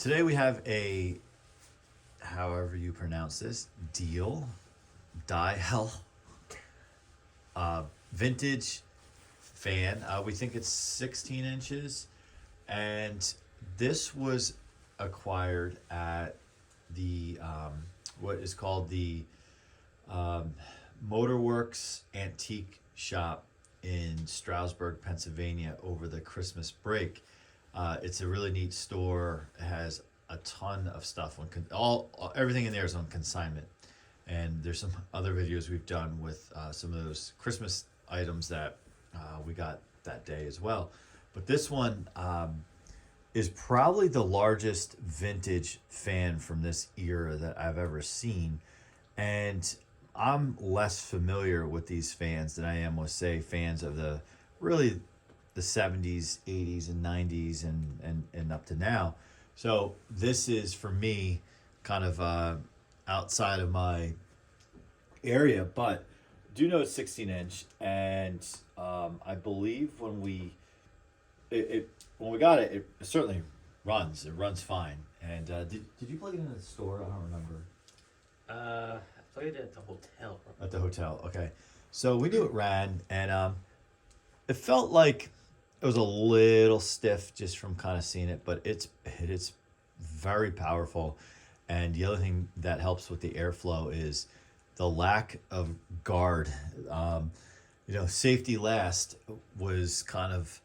Today we have a, however you pronounce this, Diehl, vintage fan. We think it's 16 inches, and this was acquired at the what is called the Motorworks Antique Shop in Stroudsburg, Pennsylvania, over the Christmas break. It's a really neat store. It has a ton of stuff on everything in there is on consignment, and there's some other videos we've done with some of those Christmas items that we got that day as well. But this one is probably the largest vintage fan from this era that I've ever seen, and I'm less familiar with these fans than I am with, say, fans of the 70s, 80s, and 90s, and up to now. So this is, for me, kind of outside of my area, but do know it's 16 inch, and I believe when we got it, it certainly runs. It runs fine. And did you plug it in the store? I don't remember. I played it at the hotel. At the hotel, okay. So we knew it ran, and it felt like it was a little stiff just from kind of seeing it, but it's very powerful. And the other thing that helps with the airflow is the lack of guard. Safety last was kind of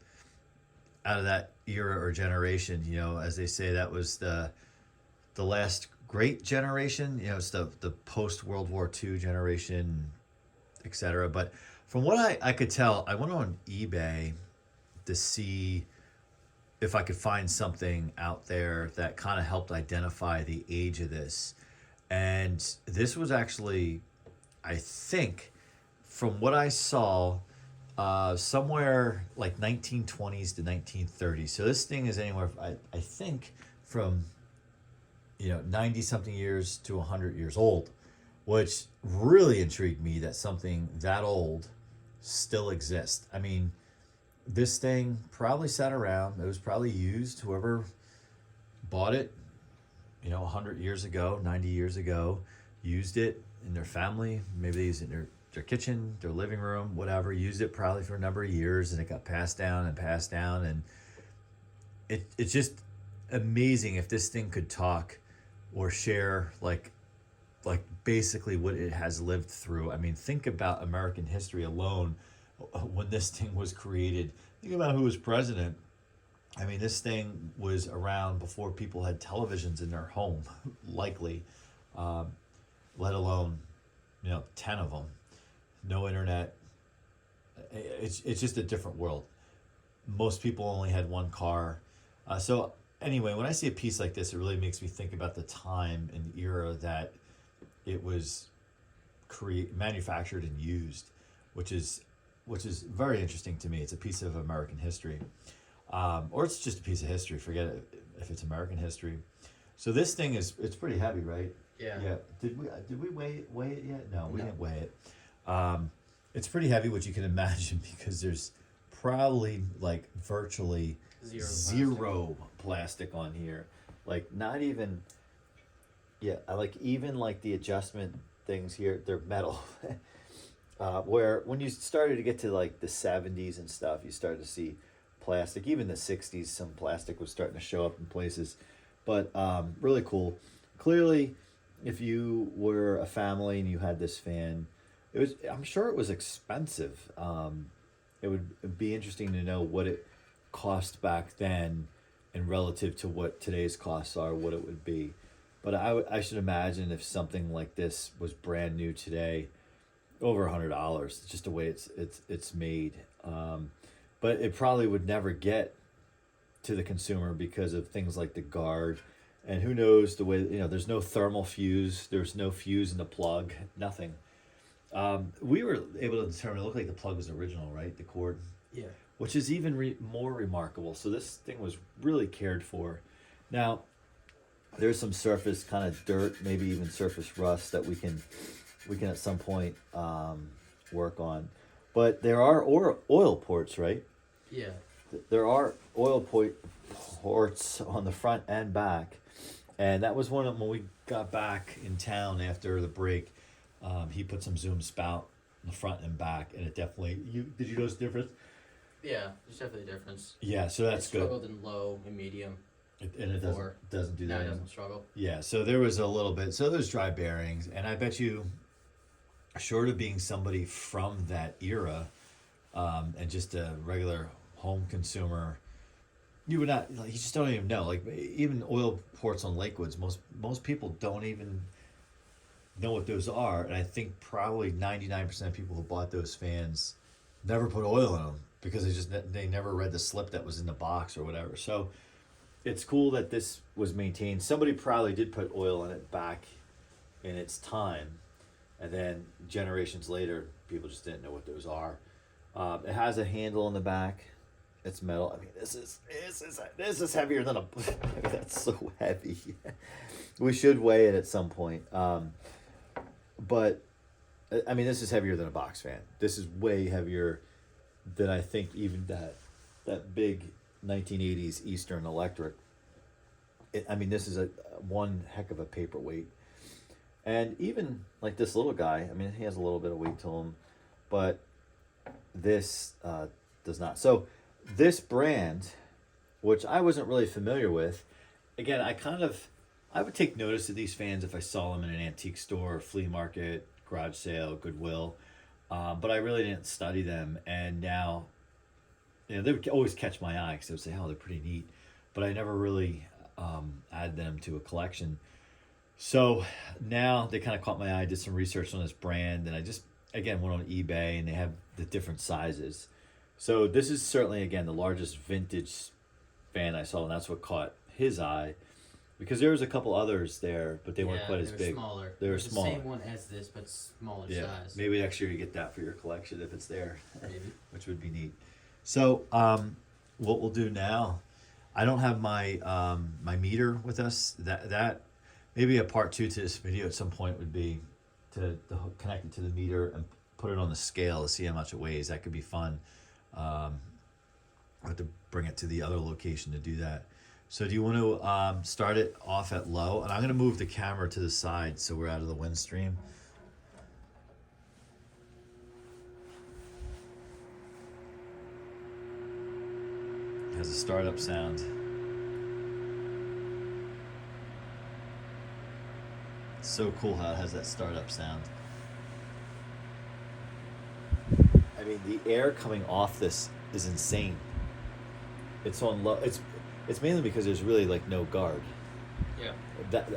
out of that era or generation. As they say, that was the last great generation. It's the post World War II generation, etc. But from what I could tell, I went on eBay to see if I could find something out there that kind of helped identify the age of this. And this was actually, I think, from what I saw, somewhere like 1920s to 1930s. So this thing is anywhere, I think, from 90 something years to 100 years old, which really intrigued me that something that old still exists. I mean, this thing probably sat around. It was probably used. Whoever bought it, 100 years ago, 90 years ago, used it in their family. Maybe they used it in their kitchen, their living room, whatever. Used it probably for a number of years, and it got passed down. And it's just amazing if this thing could talk or share like basically what it has lived through. I mean, think about American history alone. When this thing was created, think about who was president. I mean, this thing was around before people had televisions in their home, likely, let alone 10 of them. No internet. It's just a different world. Most people only had one car. So anyway, when I see a piece like this, it really makes me think about the time and era that it was manufactured and used, which is very interesting to me. It's a piece of American history, or it's just a piece of history. Forget it if it's American history. So this thing it's pretty heavy, right? Yeah. Yeah. Did we weigh it yet? No, we didn't weigh it. It's pretty heavy, which you can imagine, because there's probably like virtually zero plastic on here. Like not even. Yeah, even the adjustment things here, they're metal. Where when you started to get to like the 70s and stuff, you started to see plastic. Even the 60s, some plastic was starting to show up in places. But really cool. Clearly, if you were a family and you had this fan, I'm sure it was expensive. It would be interesting to know what it cost back then and relative to what today's costs are, what it would be. But I should imagine if something like this was brand new today, over $100, just the way it's made. But it probably would never get to the consumer because of things like the guard, and who knows the way, there's no thermal fuse, there's no fuse in the plug, nothing. We were able to determine it looked like the plug was original, right? The cord. Yeah. Which is even more remarkable. So this thing was really cared for. Now, there's some surface kind of dirt, maybe even surface rust that we can at some point work on. But there are oil ports, right? Yeah. There are oil ports on the front and back. And that was one of them when we got back in town after the break. He put some Zoom Spout in the front and back, and it definitely. Did you notice the difference? Yeah, there's definitely a difference. Yeah, so that's it good. struggled in low and medium. And it before. doesn't do Now that. it doesn't struggle. Yeah, so there was a little bit. So there's dry bearings, and I bet you, short of being somebody from that era, and just a regular home consumer, you would not. Like, you just don't even know. Like even oil ports on Lakewoods, most people don't even know what those are, and I think probably 99% of people who bought those fans never put oil in them because they never read the slip that was in the box or whatever. So it's cool that this was maintained. Somebody probably did put oil in it back in its time, and then generations later, people just didn't know what those are. It has a handle in the back. It's metal. I mean, this is heavier than a. That's so heavy. We should weigh it at some point. But I mean, this is heavier than a box fan. This is way heavier than I think even that big 1980s Eastern Electric. I mean, this is a one heck of a paperweight. And even like this little guy, I mean, he has a little bit of weight to him, but this does not. So this brand, which I wasn't really familiar with, again, I would take notice of these fans if I saw them in an antique store, flea market, garage sale, Goodwill, but I really didn't study them. And now, they would always catch my eye because they would say, "Oh, they're pretty neat," but I never really add them to a collection. So now they kind of caught my eye. I did some research on this brand, and I just again went on eBay, and they have the different sizes. So this is certainly again the largest vintage fan I saw, and that's what caught his eye. Because there was a couple others there, but they weren't quite as big. Smaller. They were the smaller. Same one as this, but smaller size. Maybe next year you get that for your collection if it's there. Maybe. Which would be neat. So what we'll do now, I don't have my my meter with us. That maybe a part 2 to this video at some point would be to connect it to the meter and put it on the scale to see how much it weighs. That could be fun. I have to bring it to the other location to do that. So do you want to start it off at low? And I'm going to move the camera to the side so we're out of the wind stream. It has a startup sound. It's so cool how it has that startup sound. I mean, the air coming off this is insane. It's on low. It's mainly because there's really like no guard. Yeah. That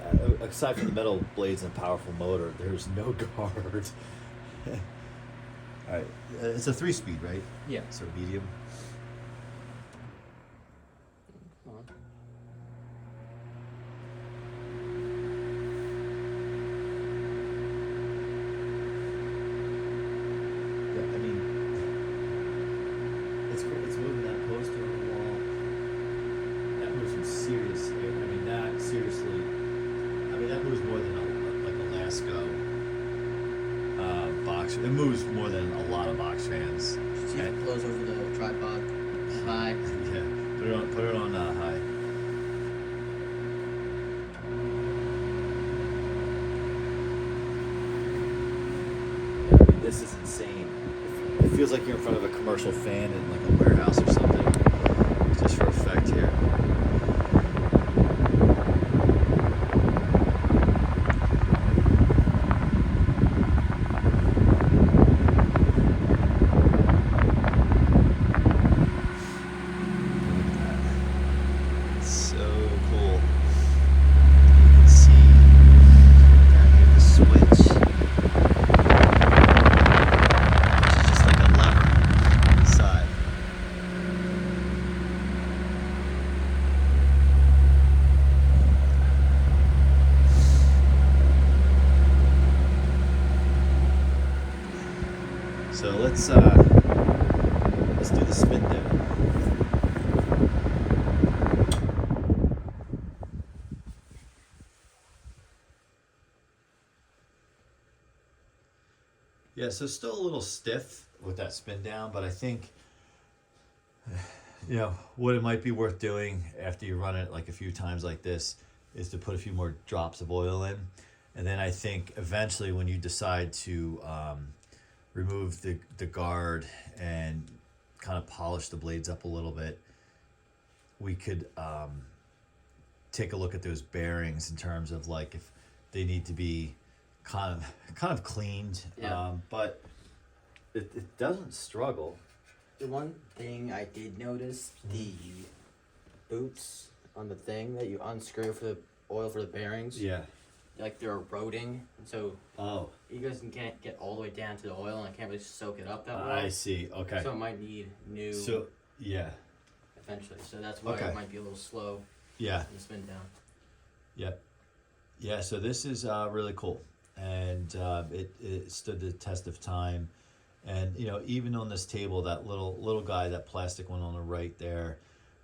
aside from the metal blades and powerful motor, there's no guard. All right, it's a 3-speed, right? Yeah. So medium. Come on. Yeah, I mean, it's great. It's moving that poster on the wall. That moves some serious air. I mean, that seriously. I mean, that moves more than a Lasco box. It moves more than a lot of box fans. See if it close over the tripod. High. Yeah, put it on high. This is insane. It feels like you're in front of a commercial fan in like a warehouse or something. Just for effect here. So cool. You can see down here the switch. Which is just like a lever inside. So let's do the spin down. Yeah, so still a little stiff with that spin down, but I think you know, what it might be worth doing after you run it like a few times like this is to put a few more drops of oil in. And then I think eventually when you decide to remove the guard and kind of polish the blades up a little bit, we could take a look at those bearings in terms of like if they need to be kind of cleaned. Yeah. But it doesn't struggle. The one thing I did notice, the boots on the thing that you unscrew for the oil for the bearings, Yeah. like they're eroding, and so Oh, you guys can't get all the way down to the oil, and I can't really soak it up that well. I see. Okay. So it might need new So yeah, eventually. So that's why Okay. it might be a little slow yeah, in the spin down. yeah. So this is really cool, and it stood the test of time. And you know, even on this table, that little guy, that plastic one on the right there,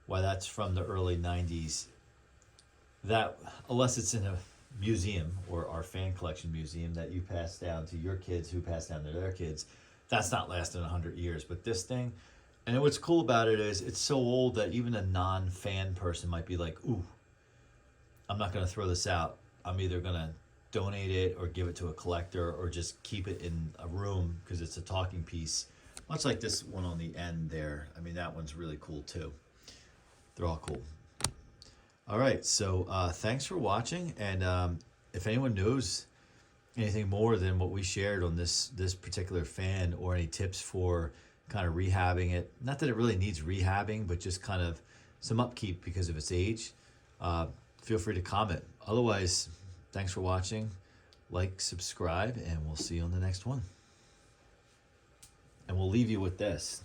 why that's from the early '90s. That unless it's in a museum or our fan collection museum that you pass down to your kids, who pass down to their kids, that's not lasting 100 years. But this thing, and what's cool about it is it's so old that even a non-fan person might be like, "Ooh, I'm not gonna throw this out. I'm either gonna donate it or give it to a collector or just keep it in a room because it's a talking piece." Much like this one on the end there. I mean, that one's really cool too. They're all cool. All right, so thanks for watching, and if anyone knows anything more than what we shared on this particular fan, or any tips for kind of rehabbing it, not that it really needs rehabbing, but just kind of some upkeep because of its age, feel free to comment. Otherwise, thanks for watching. Like, subscribe, and we'll see you on the next one. And we'll leave you with this.